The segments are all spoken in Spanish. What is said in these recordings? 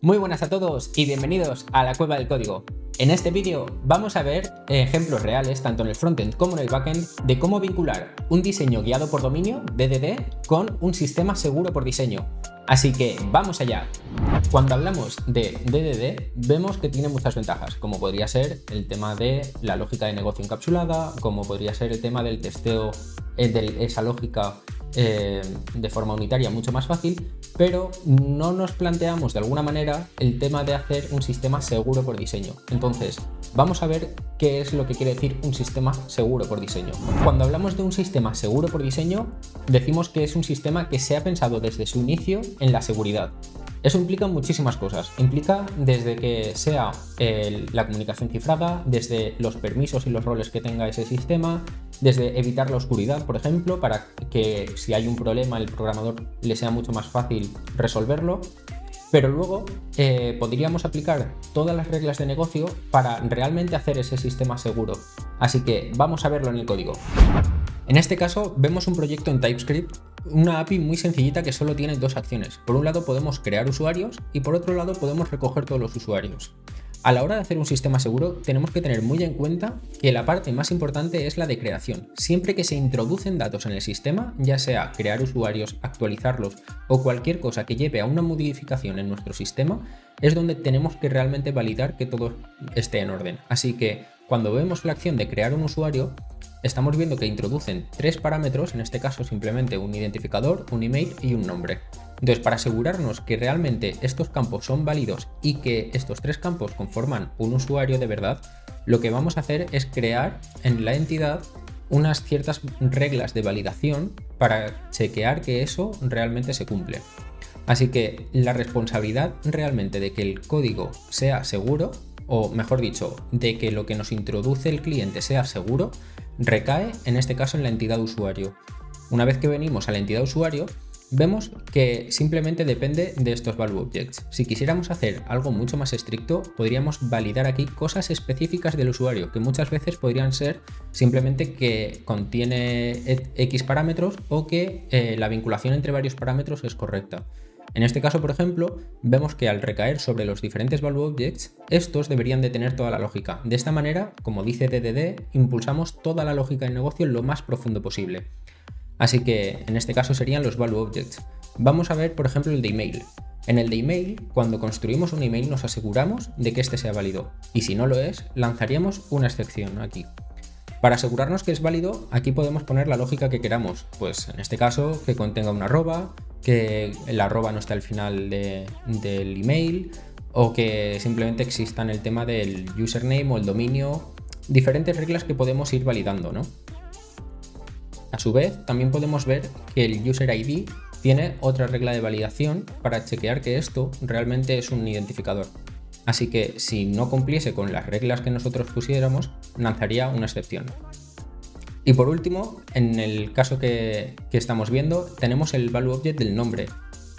Muy buenas a todos y bienvenidos a la Cueva del Código. En este vídeo vamos a ver ejemplos reales, tanto en el frontend como en el backend, de cómo vincular un diseño guiado por dominio, DDD, con un sistema seguro por diseño. Así que vamos allá. Cuando hablamos de DDD, vemos que tiene muchas ventajas, como podría ser el tema de la lógica de negocio encapsulada, como podría ser el tema del testeo de esa lógica de forma unitaria mucho más fácil, pero no nos planteamos de alguna manera el tema de hacer un sistema seguro por diseño. Entonces, vamos a ver qué es lo que quiere decir un sistema seguro por diseño. Cuando hablamos de un sistema seguro por diseño, decimos que es un sistema que se ha pensado desde su inicio en la seguridad. Eso implica muchísimas cosas. Implica desde que sea la comunicación cifrada, desde los permisos y los roles que tenga ese sistema, desde evitar la oscuridad, por ejemplo, para que si hay un problema el programador le sea mucho más fácil resolverlo. Pero luego podríamos aplicar todas las reglas de negocio para realmente hacer ese sistema seguro. Así que vamos a verlo en el código. En este caso vemos un proyecto en TypeScript, una API muy sencillita que solo tiene dos acciones. Por un lado podemos crear usuarios y por otro lado podemos recoger todos los usuarios. A la hora de hacer un sistema seguro tenemos que tener muy en cuenta que la parte más importante es la de creación. Siempre que se introducen datos en el sistema, ya sea crear usuarios, actualizarlos o cualquier cosa que lleve a una modificación en nuestro sistema, es donde tenemos que realmente validar que todo esté en orden. Así que cuando vemos la acción de crear un usuario, estamos viendo que introducen tres parámetros, en este caso simplemente un identificador, un email y un nombre. Entonces, para asegurarnos que realmente estos campos son válidos y que estos tres campos conforman un usuario de verdad, lo que vamos a hacer es crear en la entidad unas ciertas reglas de validación para chequear que eso realmente se cumple. Así que la responsabilidad realmente de que el código sea seguro, o mejor dicho, de que lo que nos introduce el cliente sea seguro, recae en este caso en la entidad usuario. Una vez que venimos a la entidad usuario, vemos que simplemente depende de estos value objects. Si quisiéramos hacer algo mucho más estricto, podríamos validar aquí cosas específicas del usuario, que muchas veces podrían ser simplemente que contiene X parámetros o que la vinculación entre varios parámetros es correcta. En este caso, por ejemplo, vemos que al recaer sobre los diferentes value objects, estos deberían de tener toda la lógica. De esta manera, como dice DDD, impulsamos toda la lógica del negocio lo más profundo posible. Así que en este caso serían los value objects. Vamos a ver, por ejemplo, el de email. En el de email, cuando construimos un email nos aseguramos de que este sea válido. Y si no lo es, lanzaríamos una excepción aquí. Para asegurarnos que es válido, aquí podemos poner la lógica que queramos. Pues en este caso, que contenga una arroba, que la arroba no esté al final del email, o que simplemente exista en el tema del username o el dominio. Diferentes reglas que podemos ir validando, ¿no? A su vez, también podemos ver que el user ID tiene otra regla de validación para chequear que esto realmente es un identificador. Así que si no cumpliese con las reglas que nosotros pusiéramos, lanzaría una excepción. Y por último, en el caso que estamos viendo, tenemos el value object del nombre.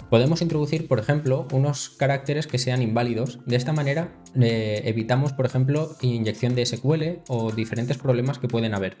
Podemos introducir, por ejemplo, unos caracteres que sean inválidos. De esta manera evitamos, por ejemplo, inyección de SQL o diferentes problemas que pueden haber.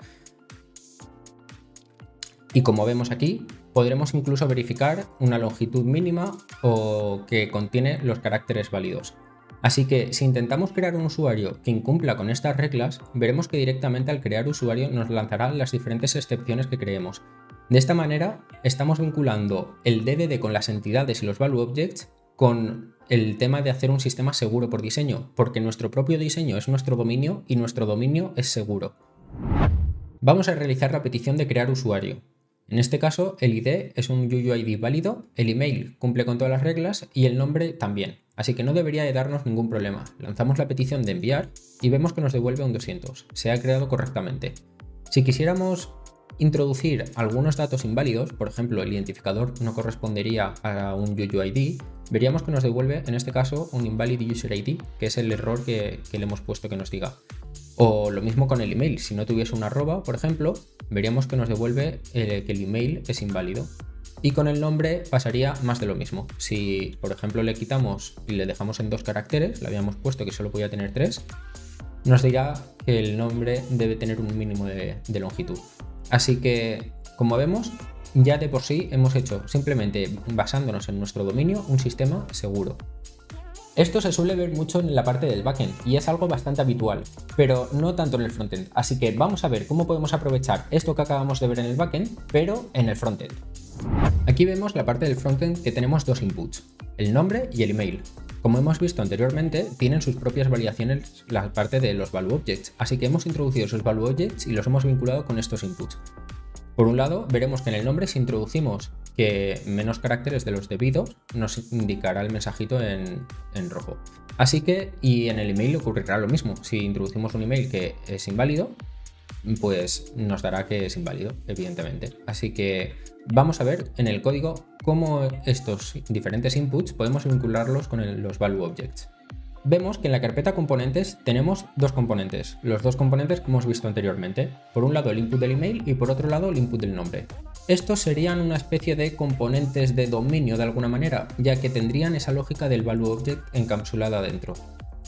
Y como vemos aquí, podremos incluso verificar una longitud mínima o que contiene los caracteres válidos. Así que si intentamos crear un usuario que incumpla con estas reglas, veremos que directamente al crear usuario nos lanzará las diferentes excepciones que creemos. De esta manera, estamos vinculando el DDD con las entidades y los value objects con el tema de hacer un sistema seguro por diseño, porque nuestro propio diseño es nuestro dominio y nuestro dominio es seguro. Vamos a realizar la petición de crear usuario. En este caso, el ID es un UUID válido, el email cumple con todas las reglas y el nombre también, así que no debería de darnos ningún problema. Lanzamos la petición de enviar y vemos que nos devuelve un 200, se ha creado correctamente. Si quisiéramos introducir algunos datos inválidos, por ejemplo el identificador no correspondería a un UUID, veríamos que nos devuelve en este caso un invalid user ID, que es el error que le hemos puesto que nos diga. O lo mismo con el email, si no tuviese una arroba, por ejemplo, veríamos que nos devuelve que el email es inválido. Y con el nombre pasaría más de lo mismo. Si, por ejemplo, le quitamos y le dejamos en 2 caracteres, le habíamos puesto que solo podía tener 3, nos dirá que el nombre debe tener un mínimo de longitud. Así que, como vemos, ya de por sí hemos hecho, simplemente basándonos en nuestro dominio, un sistema seguro. Esto se suele ver mucho en la parte del backend y es algo bastante habitual, pero no tanto en el frontend. Así que vamos a ver cómo podemos aprovechar esto que acabamos de ver en el backend, pero en el frontend. Aquí vemos la parte del frontend que tenemos dos inputs, el nombre y el email. Como hemos visto anteriormente, tienen sus propias variaciones la parte de los value objects, así que hemos introducido sus value objects y los hemos vinculado con estos inputs. Por un lado, veremos que en el nombre, si introducimos que menos caracteres de los debidos, nos indicará el mensajito en rojo. Así que, y en el email ocurrirá lo mismo. Si introducimos un email que es inválido, pues nos dará que es inválido, evidentemente. Así que vamos a ver en el código cómo estos diferentes inputs podemos vincularlos con los value objects. Vemos que en la carpeta componentes tenemos dos componentes, los dos componentes que hemos visto anteriormente. Por un lado el input del email y por otro lado el input del nombre. Estos serían una especie de componentes de dominio de alguna manera, ya que tendrían esa lógica del value object encapsulada dentro.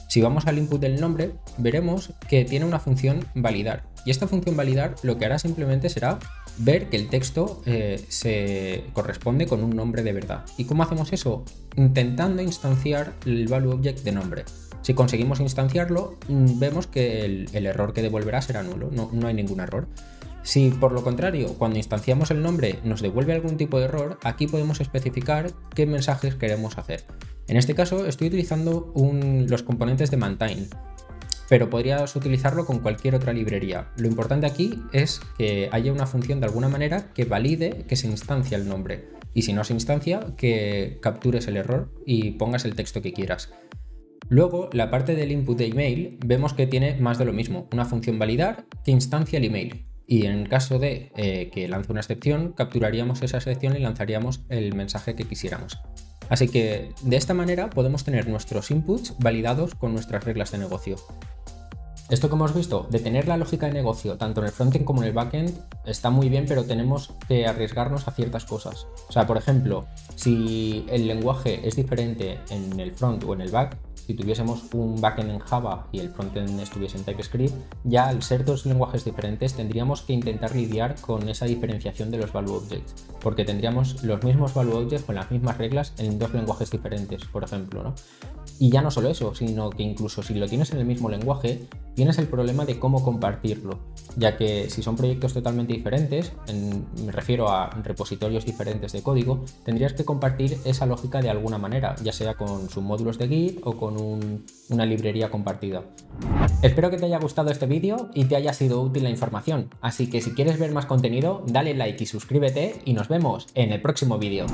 Si vamos al input del nombre, veremos que tiene una función validar. Y esta función validar lo que hará simplemente será ver que el texto se corresponde con un nombre de verdad. ¿Y cómo hacemos eso? Intentando instanciar el value object de nombre. Si conseguimos instanciarlo, vemos que el error que devolverá será nulo, no hay ningún error. Si por lo contrario, cuando instanciamos el nombre nos devuelve algún tipo de error, aquí podemos especificar qué mensajes queremos hacer. En este caso estoy utilizando los componentes de Maintain, pero podrías utilizarlo con cualquier otra librería. Lo importante aquí es que haya una función de alguna manera que valide que se instancia el nombre, y si no se instancia, que captures el error y pongas el texto que quieras. Luego, la parte del input de email, vemos que tiene más de lo mismo, una función validar que instancia el email. Y en caso de que lance una excepción, capturaríamos esa excepción y lanzaríamos el mensaje que quisiéramos. Así que de esta manera podemos tener nuestros inputs validados con nuestras reglas de negocio. Esto que hemos visto, de tener la lógica de negocio tanto en el frontend como en el backend, está muy bien, pero tenemos que arriesgarnos a ciertas cosas. O sea, por ejemplo, si el lenguaje es diferente en el front o en el back, si tuviésemos un backend en Java y el frontend estuviese en TypeScript, ya al ser dos lenguajes diferentes tendríamos que intentar lidiar con esa diferenciación de los value objects, porque tendríamos los mismos value objects con las mismas reglas en dos lenguajes diferentes, por ejemplo, ¿no? Y ya no solo eso, sino que incluso si lo tienes en el mismo lenguaje, tienes el problema de cómo compartirlo, ya que si son proyectos totalmente diferentes, me refiero a repositorios diferentes de código, tendrías que compartir esa lógica de alguna manera, ya sea con submódulos de Git o con una librería compartida. Espero que te haya gustado este vídeo y te haya sido útil la información, así que si quieres ver más contenido, dale like y suscríbete y nos vemos en el próximo vídeo.